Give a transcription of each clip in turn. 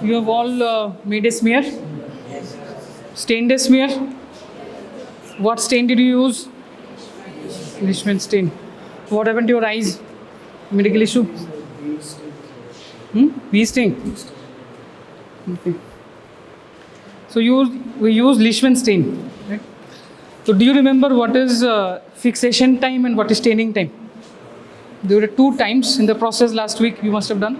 You have all made a smear, stained a smear. What stain did you use? Leishman stain. What happened to your eyes? Medical issue? Bee sting. Okay. So we use Leishman stain. Right? So do you remember what is fixation time and what is staining time? There were 2 times in the process last week you must have done.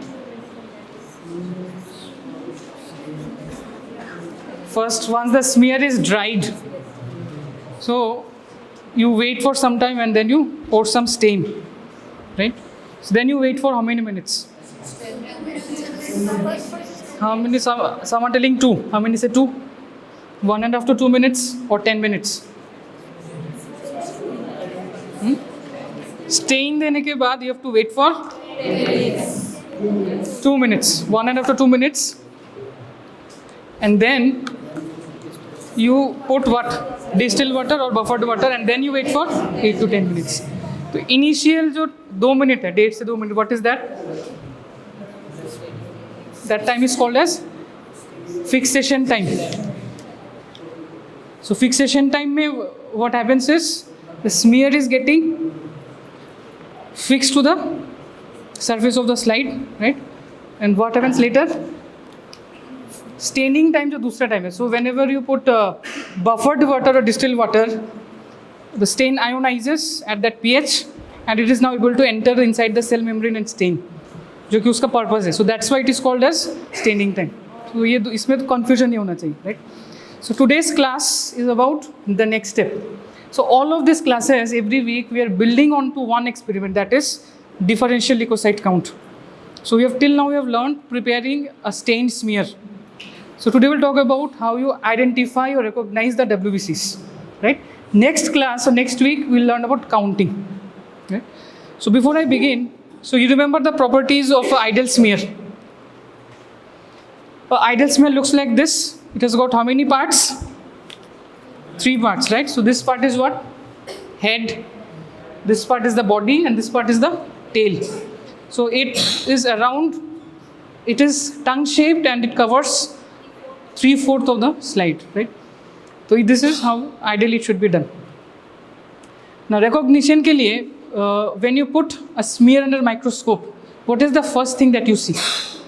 First, once the smear is dried, so you wait for some time and then you pour some stain, right? So then you wait for how many minutes? How many? Some are telling 2. How many say 2? 1.5 to 2 minutes or 10 minutes? Stain देने के बाद you have to wait for 2 minutes. 1.5 to 2 minutes. And then you put what? Distilled water or buffered water, and then you wait for 8 to 10 minutes. So initial जो 2 minute है, 1.5 से 2 minute, what is that? That time is called as fixation time. So fixation time में what happens is the smear is getting fixed to the surface of the slide, right? And what happens later? Staining time जो दूसरा time है. So whenever you put buffered water or distilled water, the stain ionizes at that pH and it is now able to enter inside the cell membrane and stain, जो कि उसका purpose है. So that's why it is called as staining time. So ये इसमें तो confusion नहीं होना चाहिए, right? So today's class is about the next step. So all of these classes every week we are building on to one experiment, that is differential leukocyte count. So we have learned preparing a stained smear. So today we'll talk about how you identify or recognize the WBCs, right? Next class or next week we'll learn about counting. Okay? So before I begin, so you remember the properties of an ideal smear. An ideal smear looks like this. It has got how many parts? 3 parts, right? So this part is what? Head. This part is the body and this part is the tail. So it is around, it is tongue shaped and it covers 3/4 of the slide, right? So this is how ideally it should be done. Now recognition के लिए, when you put a smear under microscope, what is the first thing that you see?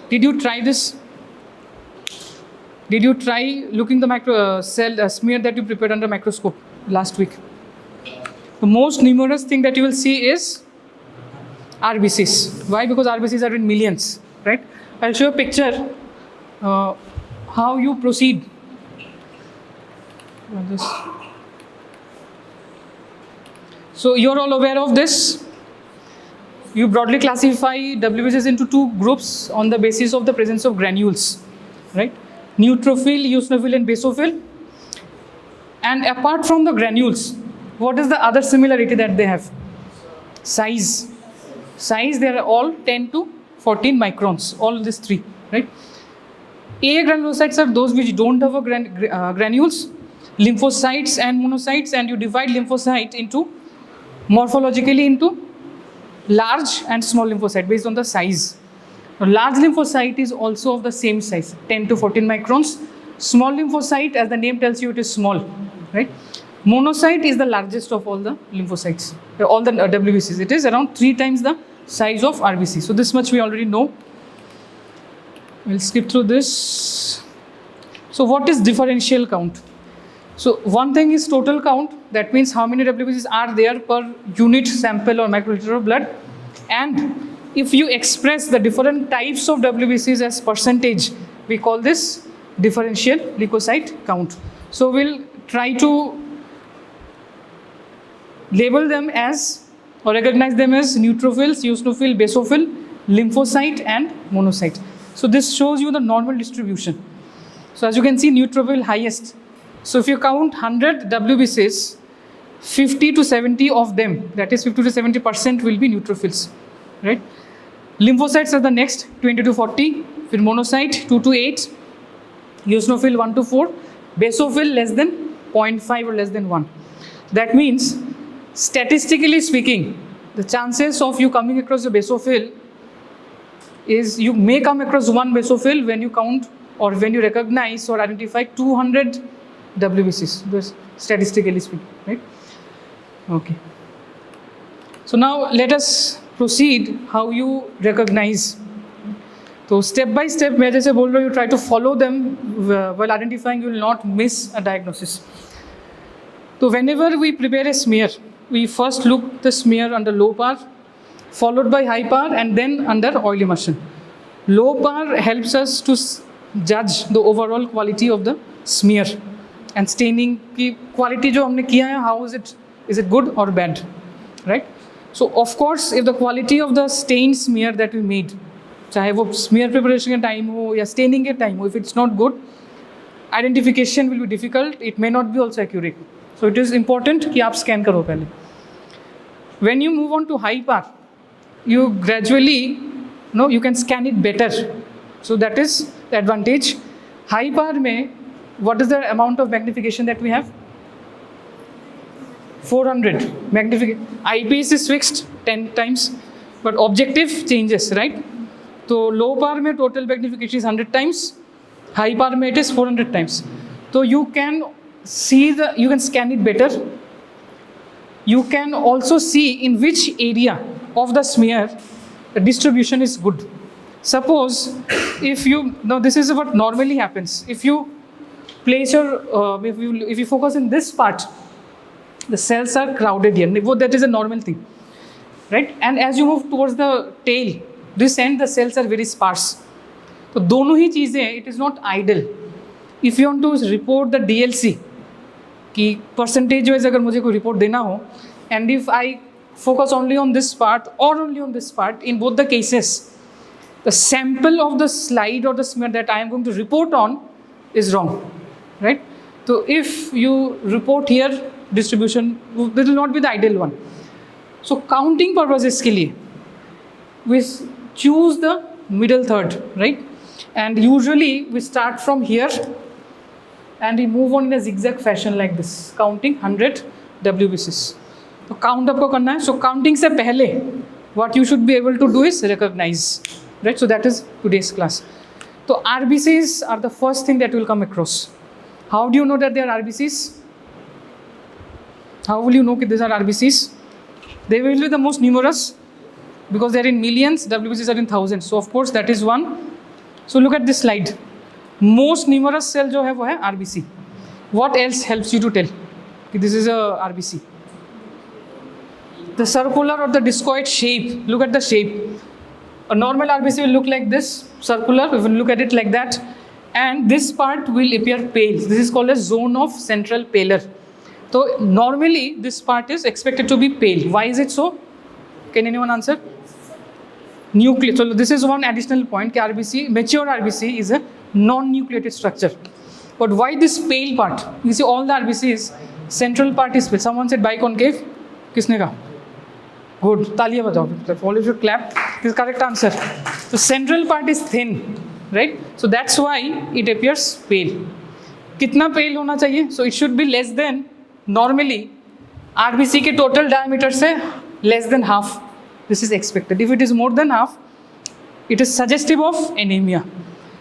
Did you try this? Did you try looking the smear that you prepared under microscope last week? The most numerous thing that you will see is RBCs. Why? Because RBCs are in millions, right? I'll show you a picture. How you proceed. So you're all aware of this. You broadly classify WBCs into 2 groups on the basis of the presence of granules, right? Neutrophil, eosinophil and basophil. And apart from the granules, what is the other similarity that they have? Size. Size, they are all 10 to 14 microns, all these 3, right? A granulocytes are those which don't have a granules, lymphocytes and monocytes, and you divide lymphocyte into morphologically into large and small lymphocyte based on the size. Now, large lymphocyte is also of the same size, 10 to 14 microns. Small lymphocyte, as the name tells you, it is small, right? Monocyte is the largest of all the lymphocytes, all the WBCs. It is around 3 times the size of RBC. So this much we already know. We'll skip through this. So what is differential count? So one thing is total count. That means how many WBCs are there per unit sample or microliter of blood. And if you express the different types of WBCs as percentage, we call this differential leukocyte count. So we'll try to label them as or recognize them as neutrophils, eosinophil, basophil, lymphocyte and monocyte. So this shows you the normal distribution. So as you can see, neutrophil highest. So if you count 100 WBCs, 50 to 70 of them, that is 50 to 70% will be neutrophils, right? Lymphocytes are the next, 20 to 40. Then monocyte 2 to 8, eosinophil 1 to 4, basophil less than 0.5 or less than 1. That means, statistically speaking, the chances of you coming across a basophil is you may come across one basophil when you count or when you recognize or identify 200 WBCs, statistically speaking, right? Okay. So now let us proceed how you recognize. So step by step, मैं जैसे बोल रहा हूँ, you try to follow them while identifying, you will not miss a diagnosis. So whenever we prepare a smear, we first look the smear under low power, followed by high power, and then under oil immersion. Low power helps us to judge the overall quality of the smear and staining की quality जो हमने किया है, how is it good or bad, right? So of course, if the quality of the stain smear that we made, चाहे वो smear preparation के time हो या staining के time हो, if it's not good, identification will be difficult. It may not be also accurate. So it is important कि आप scan करो पहले. When you move on to high power, you gradually, you can scan it better. So that is the advantage. High power में, what is the amount of magnification that we have? 400 magnification. IPS is fixed 10 times, but objective changes, right? So low power में total magnification is 100 times. High power में it is 400 times. So you can see you can scan it better. You can also see in which area of the smear the distribution is good. Suppose if this is what normally happens. If you place if you focus in this part, the cells are crowded here. That is a normal thing, right? And as you move towards the tail, this end, the cells are very sparse. So दोनों ही चीज़ें, it is not ideal. If you want to report the DLC, कि percentage wise अगर मुझे कोई report देना हो, and if I focus only on this part or only on this part, in both the cases, the sample of the slide or the smear that I am going to report on is wrong, right? So if you report here, distribution, this will not be the ideal one. So counting purposes के लिए, we choose the middle third, right? And usually we start from here and we move on in a zigzag fashion like this, counting 100 WBCs. So count आपको करना है. So counting से पहले, what you should be able to do is recognize, right? So that is today's class. So RBCs are the first thing that you will come across. How do you know that they are RBCs? How will you know that these are RBCs? They will be the most numerous because they are in millions, WBCs are in thousands. So of course that is one. So look at this slide. Most numerous cell जो है वो है RBC. What else helps you to tell that this is a RBC? The circular or the discoid shape. Look at the shape. A normal RBC will look like this, circular. We will look at it like that, and this part will appear pale. This is called a zone of central pallor. So normally this part is expected to be pale. Why is it so? Can anyone answer? Nucleus. So this is one additional point. RBC, mature RBC is a non-nucleated structure. But why this pale part? You see all the RBCs, central part is pale. Someone said biconcave. किसने कहा? Good. तालियां बजाओ. All of you clap. This is correct answer. The central part is thin, right? So that's why it appears pale. कितना pale होना चाहिए? So it should be less than normally RBC के total diameter से less than half. This is expected. If it is more than half, it is suggestive of anemia.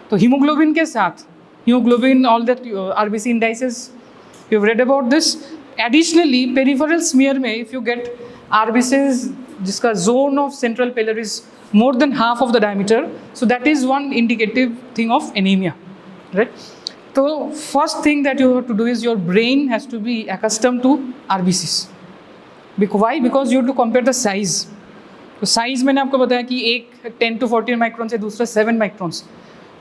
So hemoglobin के साथ, hemoglobin, all that RBC indices, you've read about this. Additionally, peripheral smear में, if you get RBCs, जिसका zone of central pallor is more than half of the diameter, so that is one indicative thing of anemia, right? So first thing that you have to do is your brain has to be accustomed to RBCs. Why? Because you have to compare the size. तो size मैंने आपको बताया कि एक 10 to 14 micron से दूसरा 7 microns,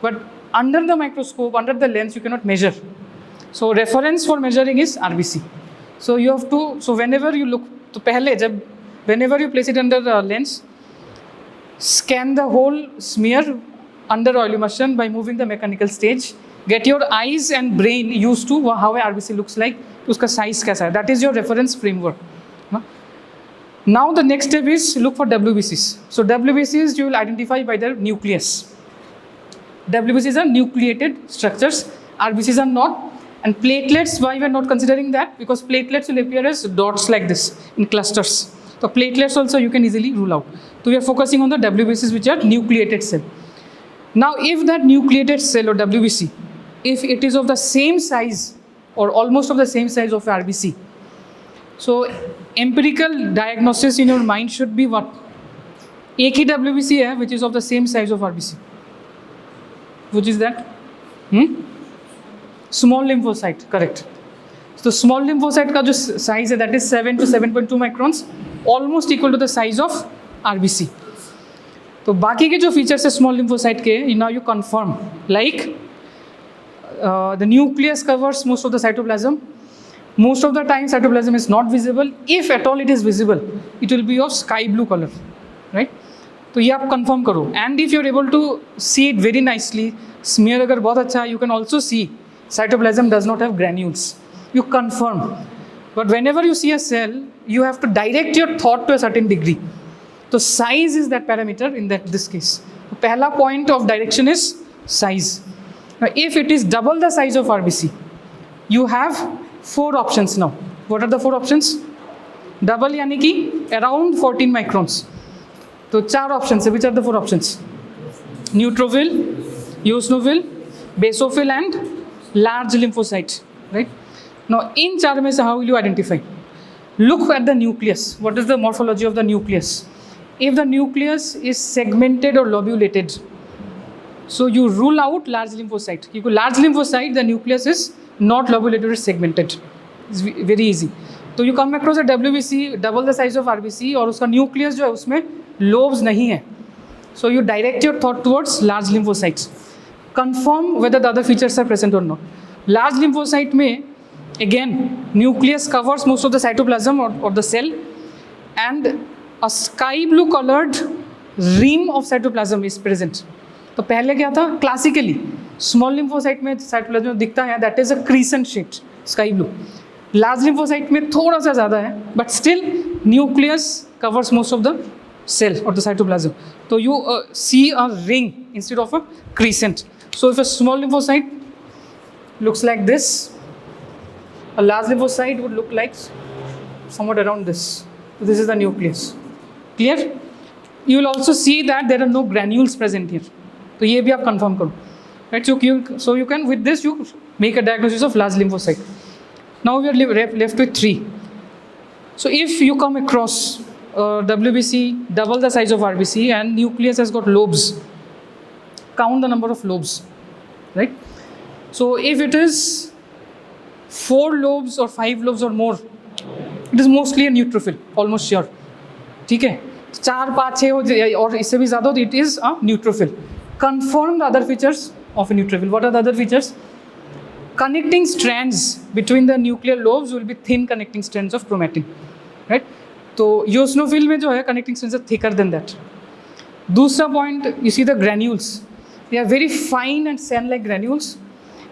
but under the microscope, under the lens, you can not measure. So reference for measuring is RBC. So you have to, so whenever you look, तो पहले जब whenever you place it under the lens, scan the whole smear under oil immersion by moving the mechanical stage. Get your eyes and brain used to how a RBC looks like, उसका size कैसा है. That is your reference framework. Now the next step is look for WBCs. So WBCs you will identify by their nucleus. WBCs are nucleated structures. RBCs are not. And platelets, why we are not considering that? Because platelets will appear as dots like this in clusters. So platelets also you can easily rule out. So we are focusing on the WBCs which are nucleated cell. Now, if that nucleated cell or WBC, if it is of the same size or almost of the same size of RBC, so empirical diagnosis in your mind should be what? एक ही WBC है which is of the same size of RBC. Which is that? Small lymphocyte, correct. So small lymphocyte का जो size है that is 7 to 7.2 microns, almost equal to the size of RBC. तो बाकी के जो features है small lymphocyte के, now you confirm like the nucleus covers most of the cytoplasm. Most of the time cytoplasm is not visible. If at all it is visible, it will be of sky blue color, right? तो ये आप confirm करो. And if you are able to see it very nicely, smear अगर बहुत अच्छा है, you can also see cytoplasm does not have granules. You confirm. But whenever you see a cell, you have to direct your thought to a certain degree. So size is that parameter in this case. The पहला point of direction is size. Now, if it is double the size of RBC, you have 4 options now. What are the 4 options? Double यानी कि around 14 microns. तो 4 options है. Which are the 4 options? Neutrophil, eosinophil, basophil and large lymphocyte. Right? Now, in 4 में से how will you identify? Look at the nucleus. What is the morphology of the nucleus? If the nucleus is segmented or lobulated, so you rule out large lymphocyte. Because large lymphocyte, the nucleus is not lobulated or segmented. It's very easy. तो you come across a WBC double the size of RBC और उसका nucleus जो है उसमें lobes नहीं है. So you direct your thought towards large lymphocytes. Confirm whether the other features are present or not. Large lymphocyte में again nucleus covers most of the cytoplasm or the cell, and a sky blue colored rim of cytoplasm is present. तो पहले क्या था? Classically small lymphocyte में cytoplasm दिखता है that is a crescent shade sky blue. Large lymphocyte में थोड़ा सा ज़्यादा है, but still nucleus covers most of the cell और द साइटोप्लाज्म. तो you see a ring instead of a crescent. So if a small lymphocyte looks like this, a large lymphocyte would look like somewhat around this. So this is the nucleus. Clear? You will also see that there are no granules present here. तो ये भी आप confirm करो, right? So you can with this you make a diagnosis of large lymphocyte. Now we are left with 3. So if you come across WBC double the size of RBC and nucleus has got lobes, count the number of lobes, right? So if it is 4 lobes or 5 lobes or more, it is mostly a neutrophil, almost sure. ठीक है? 4, 5, 6 हो और इससे भी ज़्यादा तो it is a neutrophil. Confirm the other features of a neutrophil. What are the other features? Connecting strands between the nuclear lobes will be thin connecting strands of chromatin, right? तो eosinophil में जो है connecting strands are thicker than that. दूसरा point, you see the granules. They are very fine and sand-like granules.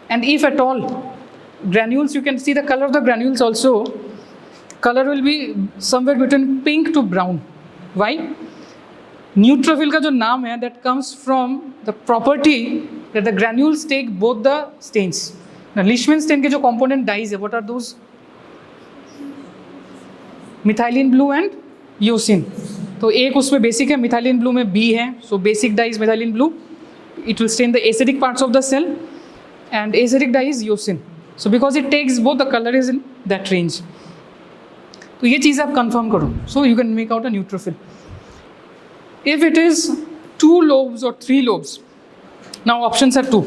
And if at all granules, you can see the color of the granules also. Color will be somewhere between pink to brown. Why? Neutrophil का जो नाम है that comes from the property that the granules take both the stains. Now Leishman stain के जो component dyes है, what are those? Methylene blue and eosin. तो एक उसमें basic है, methylene blue में B है, so basic dye is methylene blue. It will stain the acidic parts of the cell, and acidic dye is eosin. So because it takes both, the color is in that range. तो ये चीज़ आप confirm करो. So you can make out a neutrophil. If it is 2 lobes or 3 lobes, now options are 2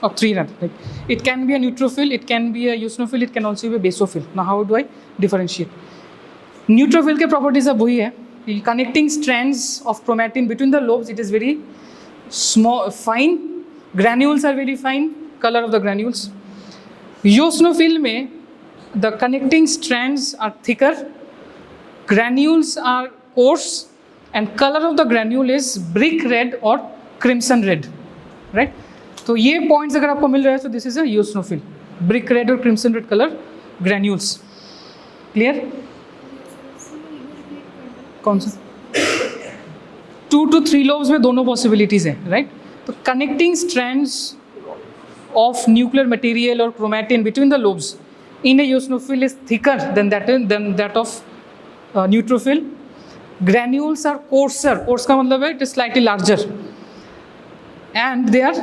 or 3 rather. Like it can be a neutrophil, it can be a eosinophil, it can also be a basophil. Now how do I differentiate? Neutrophil के properties अब वही है. Connecting strands of chromatin between the lobes, it is very small, fine. Granules are very fine. Color of the granules. Eosinophil में the connecting strands are thicker, granules are coarse, and color of the granule is brick red or crimson red, right? तो ये points अगर आपको मिल रहा है, so this is a eosinophil, brick red or crimson red color granules. Clear? कौन सा? 2 to 3 lobes में दोनों possibilities हैं, right? तो connecting strands of nuclear material or chromatin between the lobes in a eosinophil is thicker than that of neutrophil. Granules are coarser. Coarse का मतलब है it is slightly larger. and they are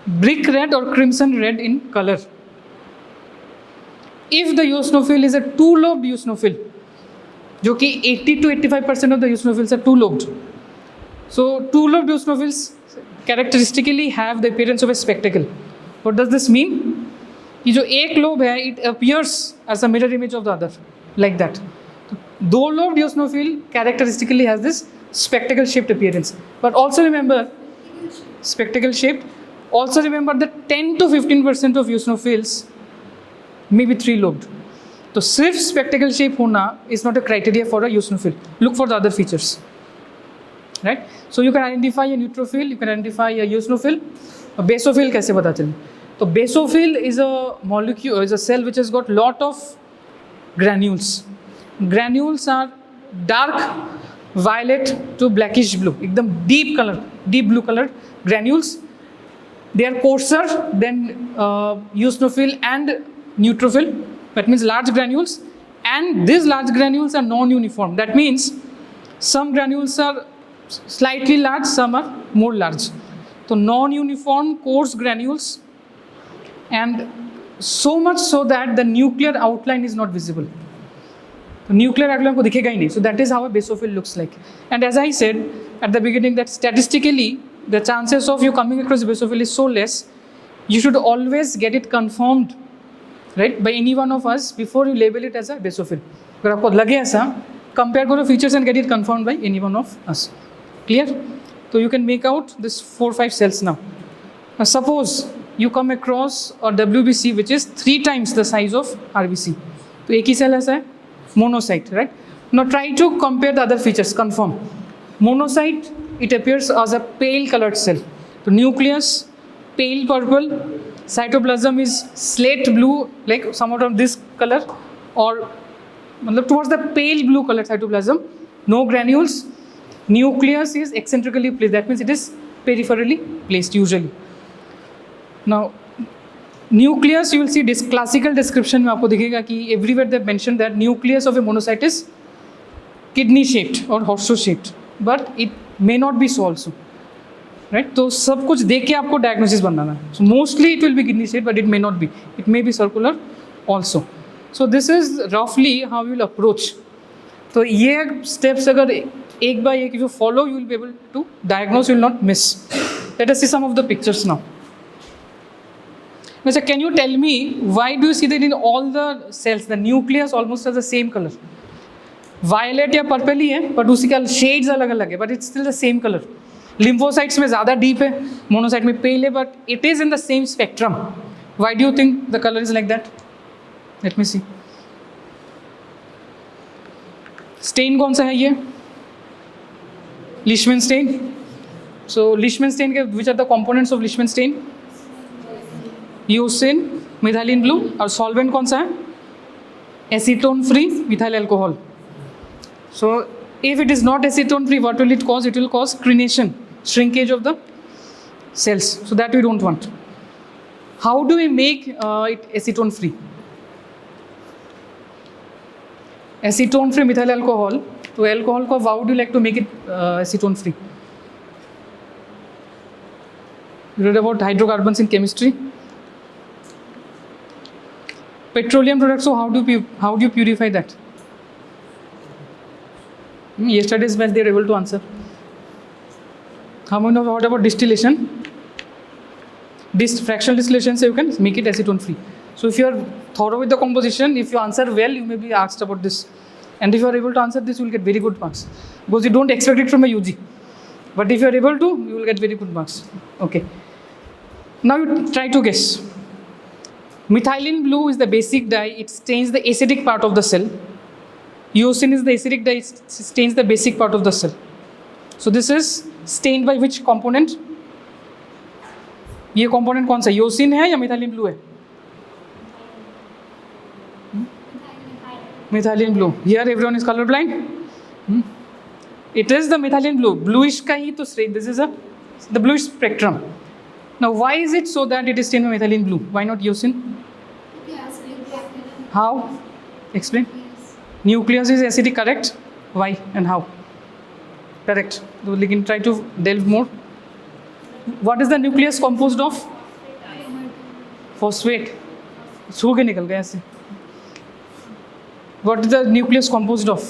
brick red or crimson red in color. If the eosinophil is a two-lobed eosinophil, जो कि 80 to 85% of the eosinophils are two-lobed. So two-lobed eosinophils characteristically have the appearance of a spectacle. What does this mean? कि जो एक lobe है, it appears as a mirror image of the other, like that. दो lobed eosinophil characteristically has this spectacle shaped appearance. But also remember, spectacle shaped. Also remember that 10 to 15% of eosinophils may be three-lobed. तो सिर्फ spectacle shape होना is not a criteria for a eosinophil. Look for the other features. Right? So you can identify a neutrophil, you can identify a eosinophil. A basophil कैसे पता चले? तो basophil is a molecule, is a cell which has got lot of granules. Granules are dark violet to blackish blue, एकदम deep color, deep blue colored granules. They are coarser than eosinophil and neutrophil. That means large granules, and these large granules are non-uniform. That means some granules are slightly large, some are more large. So non-uniform coarse granules, and so much so that the nuclear outline is not visible. The nuclear outline को दिखेगा ही नहीं. So that is how a basophil looks like. And as I said at the beginning, that statistically the chances of you coming across basophil is so less, you should always get it confirmed, right, by any one of us before you label it as a basophil. अगर आपको लगे ऐसा, compare करो features and get it confirmed by any one of us. Clear? So you can make out this 4-5 cells now. Now suppose you come across a WBC which is 3 times the size of RBC. तो एक ही cell ऐसा है, monocyte, right? Now try to compare the other features, confirm. Monocyte, it appears as a pale colored cell. The nucleus, pale purple. Cytoplasm is slate blue, like somewhat of this color, or towards the pale blue color cytoplasm. No granules. Nucleus is eccentrically placed. That means it is peripherally placed usually. Now, nucleus, you will see this classical description में आपको दिखेगा कि everywhere they mention that nucleus of a monocyte is kidney shaped or horseshoe shaped, but it may not be so also. Right? तो सब कुछ देख के आपको diagnosis बनाना है. So mostly it will be kidney shaped, but it may not be. It may be circular also. So this is roughly how you will approach. तो ये steps अगर एक by एक if you follow, you will be able to diagnose, you will not miss. Let us see some of the pictures now. Now, sir, can you tell me why do you see that in all the cells the nucleus almost has the same color? Violet या purple ही है, but उसकी shades अलग अलग है, but it's still the same color. Lymphocytes में ज़्यादा deep है, monocyte में pale है, but it is in the same spectrum. Why do you think the color is like that? Let me see. Stain कौन सा है ये? Leishman stain. So Leishman stain के which are the components of Leishman stain? Eosin, methylene blue, और solvent कौन सा है? Acetone free methyl alcohol. So if it is not acetone free, what will it cause? It will cause crenation, shrinkage of the cells. So that we don't want. How do we make it acetone free? Acetone free methyl alcohol. So alcohol को how would you like to make it acetone free? You read about hydrocarbons in chemistry. Petroleum products. So how do you purify that? Yesterday's batch they are able to answer. How many know what about distillation? Fractional distillation, so you can make it acetone free. So if you are thorough with the composition, if you answer well, you may be asked about this. And if you are able to answer this, you will get very good marks. Because you don't expect it from a UG. But if you are able to, you will get very good marks. Okay. Now you try to guess. Methylene blue is the basic dye. It stains the acidic part of the cell. Eosin is the acidic dye. It stains the basic part of the cell. So this is stained by which component? ये component कौन सा? Eosin है या methylene blue है? Methylene blue. Here everyone is colorblind. It is the methylene blue. Bluish का ही तो straight. This is the bluish spectrum. Now why is it so that it is stained by methylene blue? Why not eosin? How? Explain. Nucleus is acidic, correct? Why and how? Correct. So we can try to delve more. What is the nucleus composed of? Phosphate. छू के निकल गए ऐसे. What is the nucleus composed of?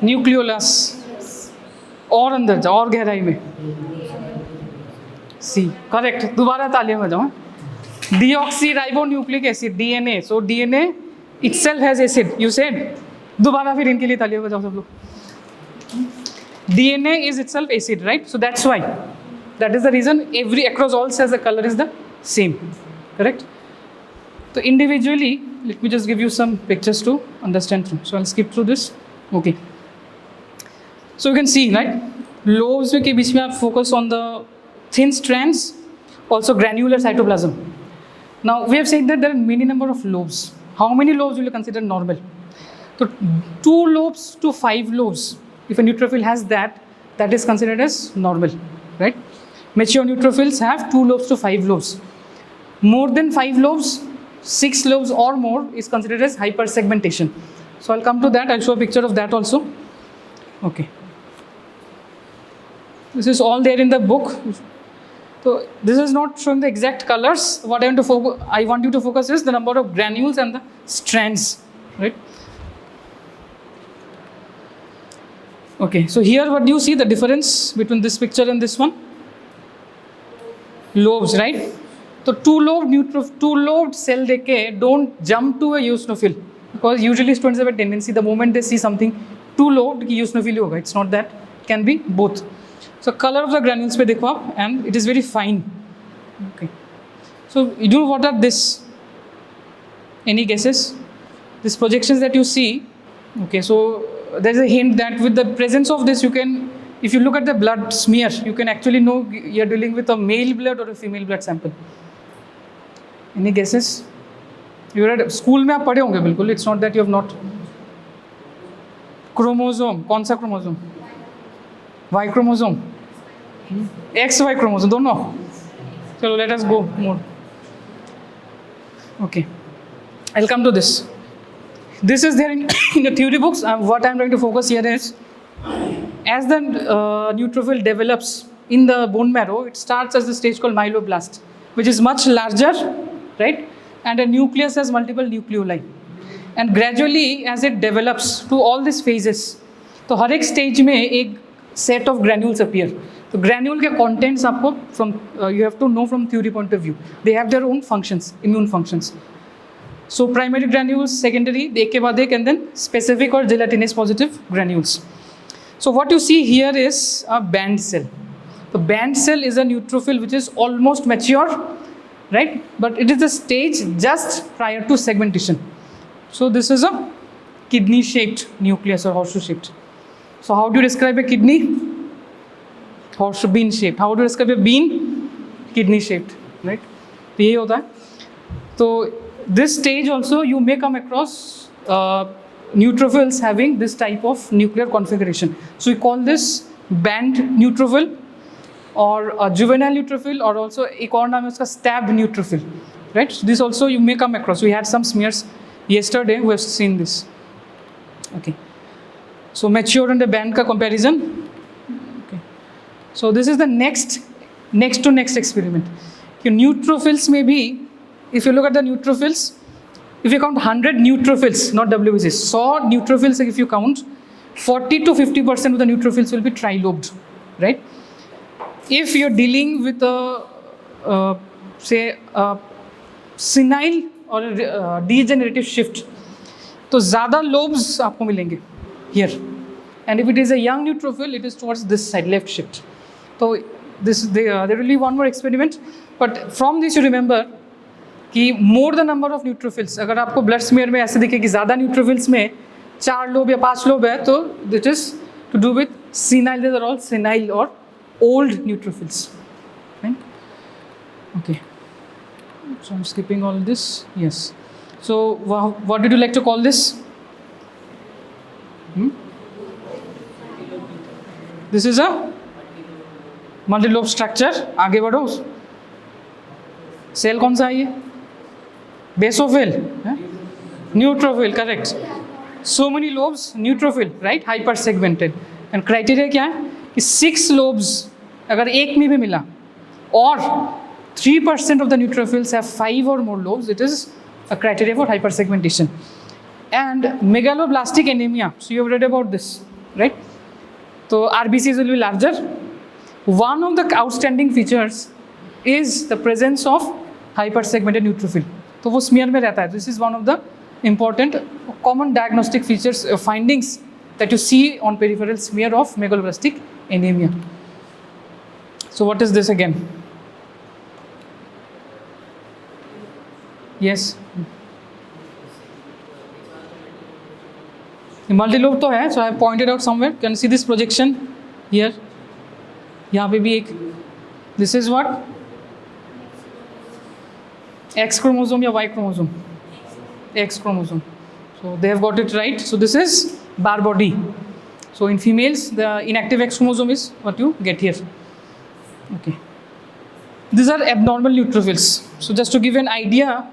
Nucleolus. और अंदर जाओ, और गहराई में. C. Correct. दोबारा तालियां बजाओ. Deoxyribonucleic acid, DNA. So DNA itself has acid. You said. दोबारा फिर इनके लिए तालियां बजाओ सब लोग. DNA is itself acid, right? So that's why. That is the reason across all cells the color is the same. Correct? So individually, let me just give you some pictures to understand through. So I'll skip through this. Okay. So you can see, right? Lobes के बीच में आप focus on the thin strands, also granular cytoplasm. Now we have said that there are many number of lobes. How many lobes will you consider normal? So 2 lobes to 5 lobes. If a neutrophil has that, that is considered as normal, right? Mature neutrophils have 2 lobes to 5 lobes. More than 5 lobes, 6 lobes or more is considered as hypersegmentation. So I'll come to that. I'll show a picture of that also. Okay. This is all there in the book. So this is not showing the exact colors. What I want you to focus is the number of granules and the strands, right? Okay, so here what do you see the difference between this picture and this one? Lobes, right? So two-lobed cell decay don't jump to a eosinophil, because usually students have a tendency the moment they see something two-lobed कि eosinophil होगा. It's not that. It can be both. So color of the granules पे देखो आप, and it is very fine. Okay. So you know what are this? Any guesses? These projections that you see. Okay, so there is a hint that with the presence of this, you can, if you look at the blood smear, you can actually know you are dealing with a male blood or a female blood sample. Any guesses? You are at school में आप पढ़े होंगे बिल्कुल. It's not that you have not. Chromosome, कौन सा chromosome? Y chromosome, XY chromosome, दोनों. So let us go more. Okay, I'll come to this. This is there in the theory books. What I'm trying to focus here is, as the neutrophil develops in the bone marrow, it starts as the stage called myeloblast, which is much larger, right? And a nucleus has multiple nucleoli. And gradually, as it develops to all these phases, तो हर एक stage में एक set of granules appear. तो granule के contents आपको from you have to know from theory point of view. They have their own functions, immune functions. So primary granules, secondary, एक के बाद एक, and then specific or gelatinous positive granules. So what you see here is a band cell. The band cell is a neutrophil which is almost mature, right? But it is the stage just prior to segmentation. So this is a kidney-shaped nucleus or horseshoe-shaped. So how do you describe a kidney? Horseshoe bean-shaped. How do you describe a bean? Kidney-shaped, right? तो यही होता है. तो this stage also you may come across neutrophils having this type of nuclear configuration. So we call this band neutrophil or a juvenile neutrophil, or also एक और नाम है उसका stabbed neutrophil, right? So this also you may come across. We had some smears yesterday. We have seen this. Okay. So mature and the band का comparison. Okay. So this is the next to next experiment. Your neutrophils may be, if you look at the neutrophils, if you count 100 neutrophils, not WBCs, 100 neutrophils, if you count, 40 to 50% of the neutrophils will be trilobed, right? If you're dealing with a, say, a senile or a degenerative shift, तो ज़्यादा lobes आपको मिलेंगे here. And if it is a young neutrophil, it is towards this side, left shift. So there will be one more experiment, but from this you remember कि more the number of neutrophils. अगर आपको blood smear में ऐसे दिखे कि ज़्यादा neutrophils में 4 lobe या 5 लोब है, तो it is to do with senile. These are all senile or old neutrophils. Right? Okay. So I'm skipping all this. Yes. So what did you like to call this? This is a multilobe structure. आगे बढ़ो. Cell कौन सा है ये? Basophil, neutrophil, correct. So many lobes, neutrophil, right? Hypersegmented. And criteria क्या है? कि 6 lobes अगर एक में भी मिला और 3% of the neutrophils have 5 or more lobes, it is a criteria for hypersegmentation. And megaloblastic anemia, so you have read about this, right? So RBCs will be larger. One of the outstanding features is the presence of hypersegmented neutrophil. तो वो smear में रहता है. This is one of the important common diagnostic features, findings that you see on peripheral smear of megaloblastic anemia. So what is this again? Yes. Multilobe तो है, so I have pointed out somewhere. Can you see this projection here? यहाँ पे भी एक. This is what? X chromosome या Y chromosome? X chromosome. So they have got it right. So this is bar body. So in females, the inactive X chromosome is what you get here. Okay. These are abnormal neutrophils. So just to give an idea,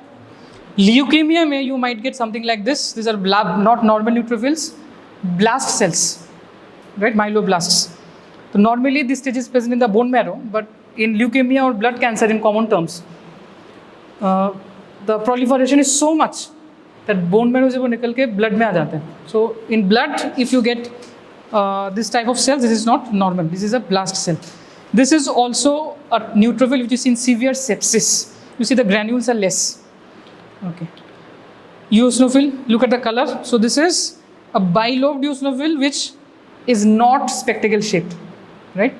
leukemia में you might get something like this. These are not normal neutrophils, blast cells, right? Myeloblasts. So normally this stage is present in the bone marrow, but in leukemia or blood cancer in common terms, the proliferation is so much that bone marrow से वो निकल के blood में आ जाते हैं. So in blood, if you get this type of cells, this is not normal. This is a blast cell. This is also a neutrophil which is in severe sepsis. You see the granules are less. Okay. Eosinophil, look at the color. So this is a bilobed eosinophil which is not spectacle shaped, right?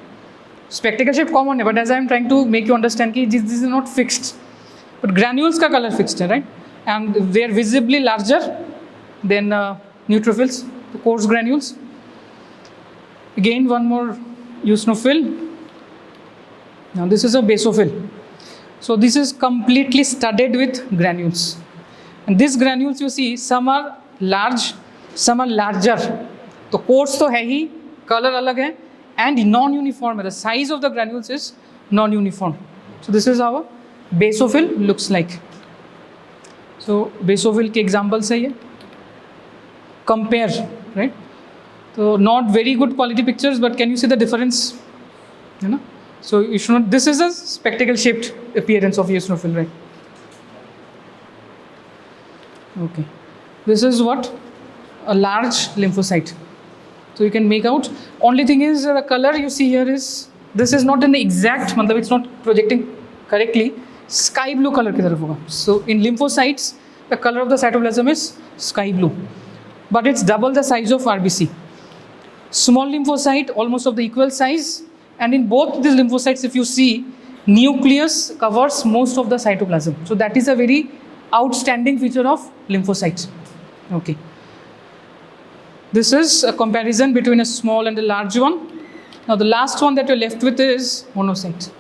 Spectacle shaped common है, but as I am trying to make you understand कि this is not fixed. But granules का color fixed है, right? And they are visibly larger than neutrophils, the coarse granules. Again, one more eosinophil. Now this is a basophil. So this is completely studded with granules. And these granules you see, some are large, some are larger. तो coarse तो है ही, color अलग है, and non-uniform. The size of the granules is non-uniform. So this is how a basophil looks like. So basophil के examples है ये. Compare, right? So not very good quality pictures, but can you see the difference? You know? So you should not, this is a spectacle shaped appearance of eosinophil, right? Okay. This is what? A large lymphocyte. So you can make out. Only thing is the color you see here is, this is not an exact, matlab it's not projecting correctly. Sky blue color की तरफ होगा. So in lymphocytes, the color of the cytoplasm is sky blue. But it's double the size of RBC. Small lymphocyte, almost of the equal size. And in both these lymphocytes, if you see, nucleus covers most of the cytoplasm. So that is a very outstanding feature of lymphocytes. Okay. This is a comparison between a small and a large one. Now the last one that you're left with is monocyte.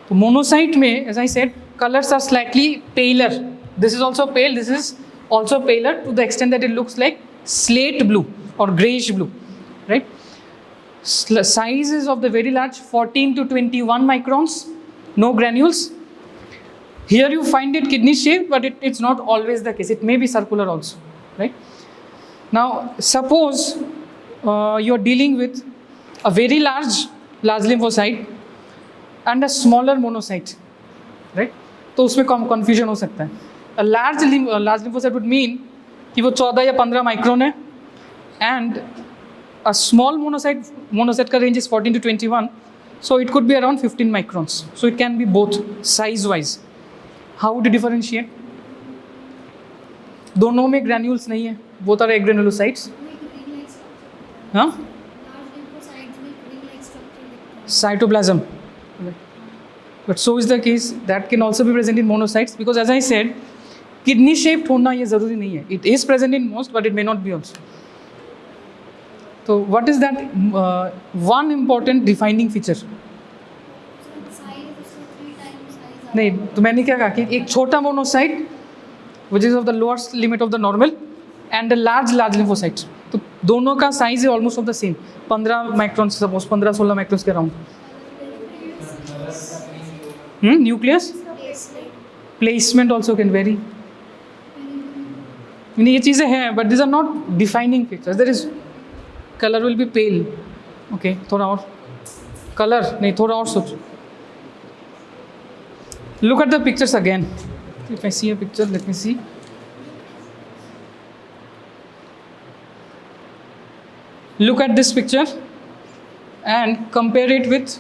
So monocyte में, as I said, colors are slightly paler. This is also pale, this is also paler to the extent that it looks like slate blue or grayish blue, right? Size is of the very large, 14 to 21 microns, no granules. Here you find it kidney shaped, but it's not always the case. It may be circular also, right? Now, suppose you're dealing with a very large lymphocyte and a smaller monocyte, right? तो उसमें confusion हो सकता है. A large lymphocyte would mean कि वो 14 या 15 micron है, and a small monocyte का range is 14 to 21, so it could be around 15 microns. So it can be both size-wise. How would you differentiate? दोनों में granules नहीं है, both are agranulocytes. हाँ? Cytoplasm. But so is the case. That can also be present in monocytes because, as I said, kidney shaped होना ये ज़रूरी नहीं है. It is present in most, but it may not be also. So what is that one important defining feature? नहीं, तो मैंने क्या कहा कि एक छोटा monocyte which is of the lower limit of the normal and a large lymphocyte. तो दोनों का साइज है almost of the same, 15 micron suppose 15-16 micron के around. Nucleus placement also can vary. ये चीज़ें हैं but this are not defining features. There is colour will be pale. Okay, थोड़ा और कलर नहीं, थोड़ा और सोचो. Look at the pictures again. If I see a picture, let me see. Look at this picture and compare it with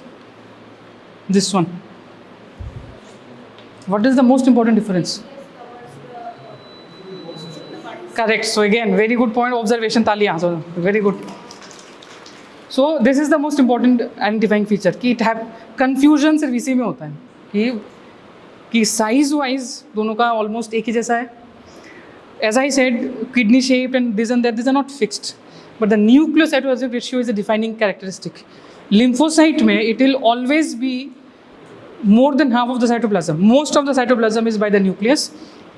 this one. What is the most important difference? Correct. So again, very good point. Observation taliyan. So very good. So this is the most important identifying feature. कि it have confusion सिर्फ इसी में होता है कि size wise दोनों का almost एक ही जैसा है. As I said, kidney shape and this and that, these are not fixed. But the nucleocytosolic ratio is a defining characteristic. Lymphocyte में it will always be more than half of the cytoplasm. Most of the cytoplasm is by the nucleus.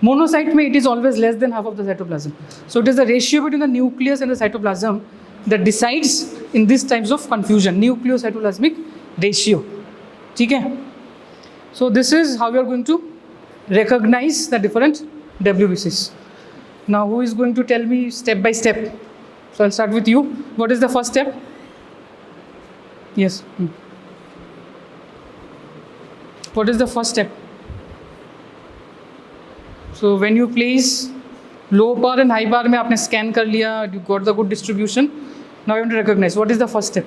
Monocyte में it is always less than half of the cytoplasm. So it is the ratio between the nucleus and the cytoplasm that decides in these types of confusion. Nucleocytoplasmic ratio. ठीक है? So this is how we are going to recognize the different WBCs. Now who is going to tell me step by step? So I'll start with you. What is the first step? Yes. What is the first step? So when you place low bar and high bar में आपने scan कर लिया, you got the good distribution. Now you want to recognize. What is the first step?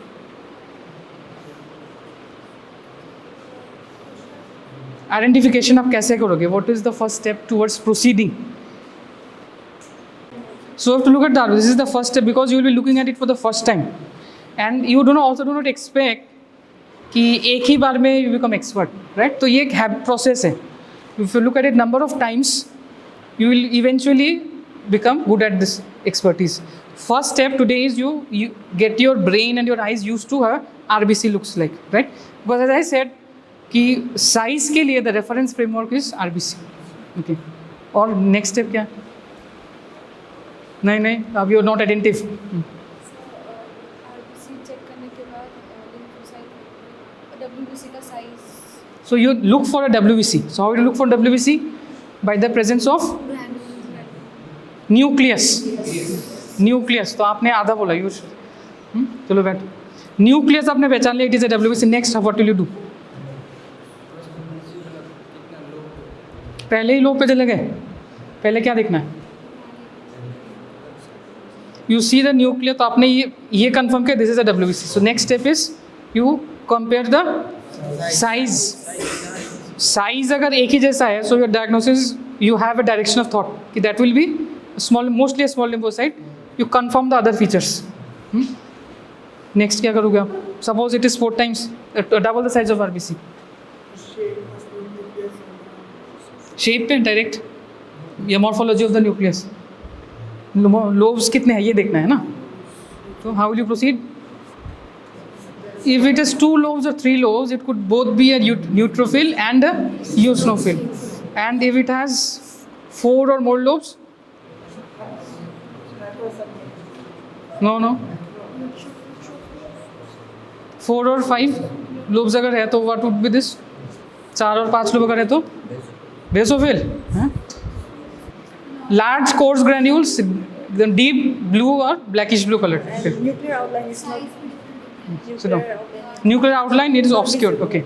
Identification आप कैसे करोगे? What is the first step towards proceeding? So you have to look at that. This is the first step because you will be looking at it for the first time, and you also do not expect कि एक ही बार में you become expert, right? तो ये एक process है. If you look at it number of times, you will eventually become good at this expertise. First step today is you get your brain and your eyes used to how RBC looks like, right? Because as I said कि size के लिए the reference framework is RBC. Okay. और next step क्या? नहीं अब you are not attentive. So you look for a WBC. So how do you look for WBC? By the presence of nucleus. Nucleus. तो आपने आधा बोला use. चलो बैठ. Nucleus आपने पहचान लिया. It is a WBC. Next, what will you do? पहले ही लोग पे चले गए. पहले क्या देखना है? You see the nucleus. तो आपने ये confirm किया. This is a WBC. So next step is you compare the size. Size अगर एक ही जैसा है, so your diagnosis you have a direction of thought कि that will be small, mostly a small lymphocyte. You confirm the other features. Next क्या करोगे आप? Suppose it is 4 times double the size of RBC. Shape पे direct या morphology of the nucleus. Lobes कितने हैं ये देखना है ना. So how will you proceed? If it is 2 lobes or 3 lobes, it could both be a neutrophil and a eosinophil. And if it has 4 or more lobes, no, 4 or 5 lobes अगर है तो what would be this? 4 और 5 lobe अगर है तो basophil. Large coarse granules, the deep blue or blackish blue colored. Okay. Nuclear outline is not. Nuclear outline, it is obscured. Okay.